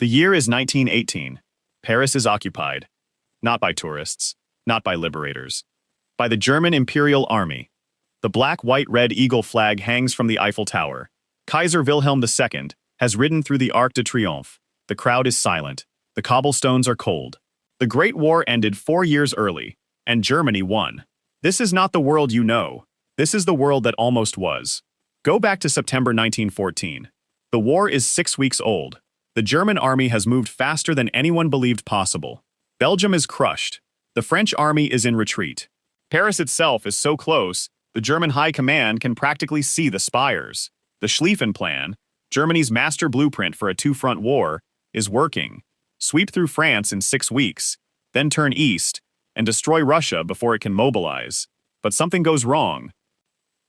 The year is 1918. Paris is occupied. Not by tourists, not by liberators. By the German Imperial Army. The black, white, red eagle flag hangs from the Eiffel Tower. Kaiser Wilhelm II has ridden through the Arc de Triomphe. The crowd is silent. The cobblestones are cold. The Great War ended 4 years early, and Germany won. This is not the world you know. This is the world that almost was. Go back to September 1914. The war is 6 weeks old. The German army has moved faster than anyone believed possible. Belgium is crushed. The French army is in retreat. Paris itself is so close, the German high command can practically see the spires. The Schlieffen Plan, Germany's master blueprint for a two-front war, is working. Sweep through France in 6 weeks, then turn east, and destroy Russia before it can mobilize. But something goes wrong.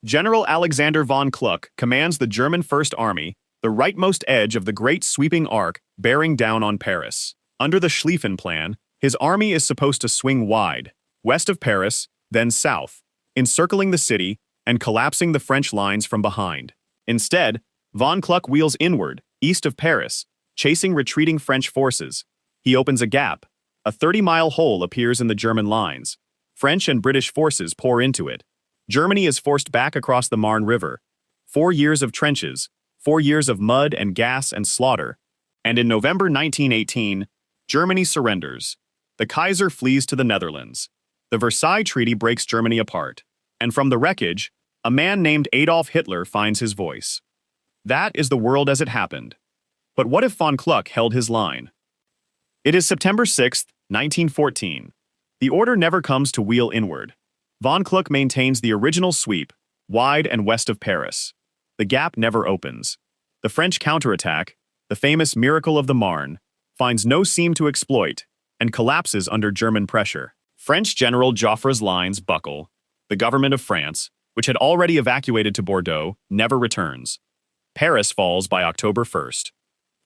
General Alexander von Kluck commands the German First Army, the rightmost edge of the great sweeping arc bearing down on Paris. Under the Schlieffen Plan, his army is supposed to swing wide, west of Paris, then south, encircling the city and collapsing the French lines from behind. Instead, von Kluck wheels inward, east of Paris, chasing retreating French forces. He opens a gap. A 30-mile hole appears in the German lines. French and British forces pour into it. Germany is forced back across the Marne River. 4 years of trenches, 4 years of mud and gas and slaughter. And in November 1918, Germany surrenders. The Kaiser flees to the Netherlands. The Versailles Treaty breaks Germany apart. And from the wreckage, a man named Adolf Hitler finds his voice. That is the world as it happened. But what if von Kluck held his line? It is September 6, 1914. The order never comes to wheel inward. Von Kluck maintains the original sweep, wide and west of Paris. The gap never opens. The French counterattack, the famous miracle of the Marne, finds no seam to exploit and collapses under German pressure. French General Joffre's lines buckle. The government of France, which had already evacuated to Bordeaux, never returns. Paris falls by October 1st.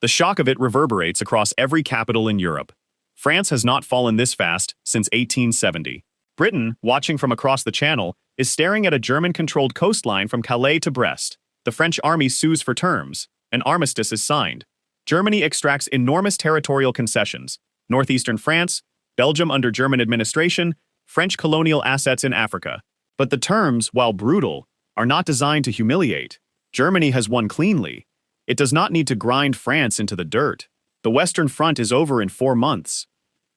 The shock of it reverberates across every capital in Europe. France has not fallen this fast since 1870. Britain, watching from across the Channel, is staring at a German-controlled coastline from Calais to Brest. The French army sues for terms. An armistice is signed. Germany extracts enormous territorial concessions. Northeastern France, Belgium under German administration, French colonial assets in Africa. But the terms, while brutal, are not designed to humiliate. Germany has won cleanly. It does not need to grind France into the dirt. The Western Front is over in 4 months.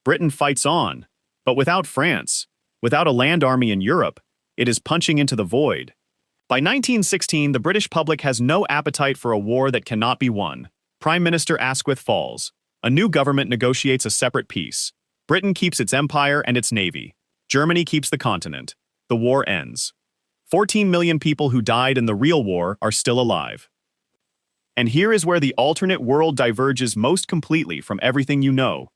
Britain fights on, but without France, without a land army in Europe, it is punching into the void. By 1916, the British public has no appetite for a war that cannot be won. Prime Minister Asquith falls. A new government negotiates a separate peace. Britain keeps its empire and its navy. Germany keeps the continent. The war ends. 14 million people who died in the real war are still alive. And here is where the alternate world diverges most completely from everything you know.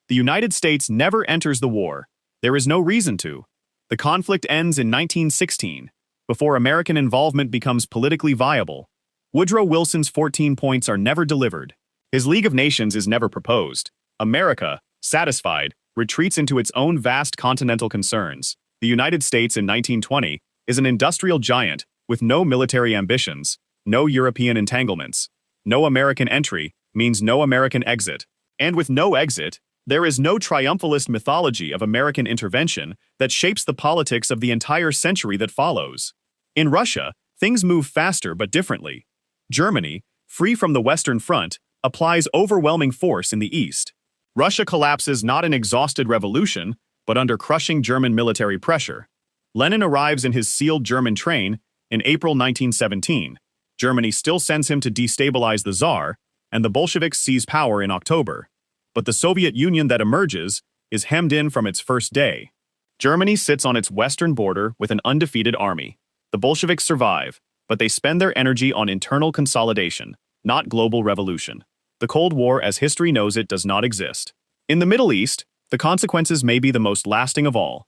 The United States never enters the war. There is no reason to. The conflict ends in 1916, before American involvement becomes politically viable. Woodrow Wilson's 14 points are never delivered. His League of Nations is never proposed. America, satisfied, retreats into its own vast continental concerns. The United States in 1920 is an industrial giant with no military ambitions, no European entanglements. No American entry means no American exit. And with no exit, there is no triumphalist mythology of American intervention that shapes the politics of the entire century that follows. In Russia, things move faster but differently. Germany, free from the Western Front, applies overwhelming force in the East. Russia collapses not in exhausted revolution, but under crushing German military pressure. Lenin arrives in his sealed German train in April 1917. Germany still sends him to destabilize the Tsar, and the Bolsheviks seize power in October. But the Soviet Union that emerges is hemmed in from its first day. Germany sits on its western border with an undefeated army. The Bolsheviks survive, but they spend their energy on internal consolidation, not global revolution. The Cold War as history knows it does not exist. In the Middle East, the consequences may be the most lasting of all.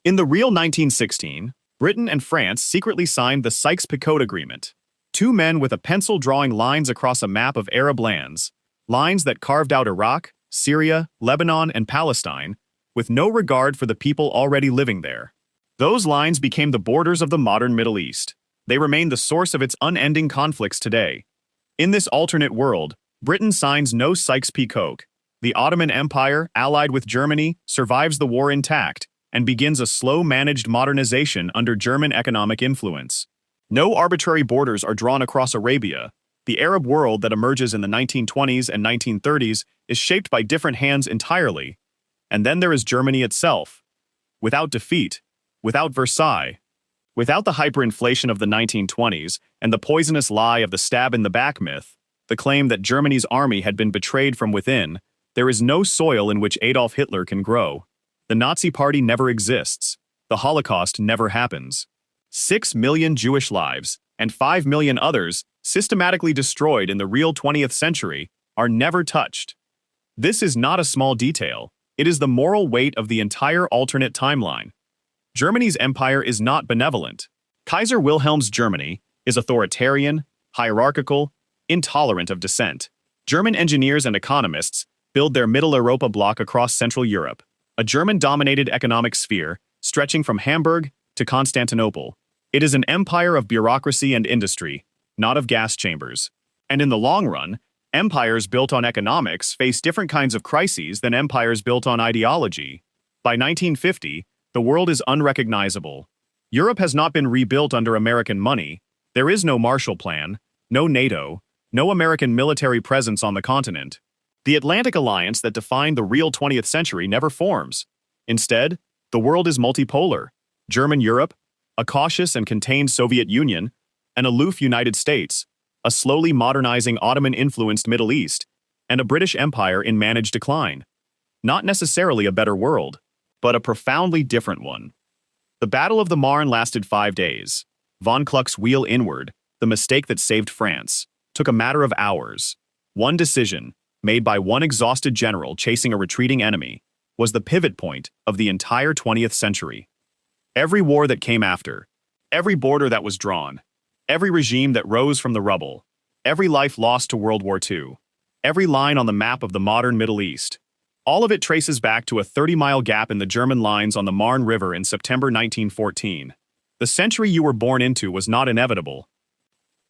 In the real 1916, Britain and France secretly signed the Sykes-Picot Agreement. 2 men with a pencil drawing lines across a map of Arab lands, lines that carved out Iraq, Syria, Lebanon, and Palestine, with no regard for the people already living there. Those lines became the borders of the modern Middle East. They remain the source of its unending conflicts today. In this alternate world, Britain signs no Sykes-Picot. The Ottoman Empire, allied with Germany, survives the war intact and begins a slow-managed modernization under German economic influence. No arbitrary borders are drawn across Arabia. The Arab world that emerges in the 1920s and 1930s is shaped by different hands entirely. And then there is Germany itself. Without defeat, without Versailles, without the hyperinflation of the 1920s and the poisonous lie of the stab-in-the-back myth, the claim that Germany's army had been betrayed from within, there is no soil in which Adolf Hitler can grow. The Nazi Party never exists. The Holocaust never happens. 6 million Jewish lives, and 5 million others, systematically destroyed in the real 20th century, are never touched. This is not a small detail. It is the moral weight of the entire alternate timeline. Germany's empire is not benevolent. Kaiser Wilhelm's Germany is authoritarian, hierarchical, intolerant of dissent. German engineers and economists build their Middle Europa bloc across Central Europe, a German-dominated economic sphere stretching from Hamburg to Constantinople. It is an empire of bureaucracy and industry, not of gas chambers. And in the long run, empires built on economics face different kinds of crises than empires built on ideology. By 1950, the world is unrecognizable. Europe has not been rebuilt under American money. There is no Marshall Plan, no NATO, no American military presence on the continent. The Atlantic Alliance that defined the real 20th century never forms. Instead, the world is multipolar. German Europe, a cautious and contained Soviet Union, an aloof United States, a slowly modernizing Ottoman-influenced Middle East, and a British Empire in managed decline. Not necessarily a better world, but a profoundly different one. The Battle of the Marne lasted 5 days. Von Kluck's wheel inward, the mistake that saved France, took a matter of hours. One decision, made by one exhausted general chasing a retreating enemy, was the pivot point of the entire 20th century. Every war that came after, every border that was drawn, every regime that rose from the rubble, every life lost to World War II, every line on the map of the modern Middle East, all of it traces back to a 30-mile gap in the German lines on the Marne River in September 1914. The century you were born into was not inevitable.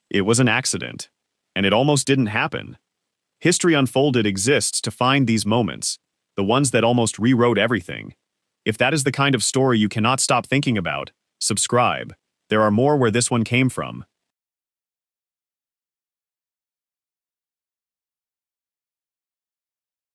It was an accident, and it almost didn't happen. History Unfolded exists to find these moments, the ones that almost rewrote everything. If that is the kind of story you cannot stop thinking about, subscribe. There are more where this one came from.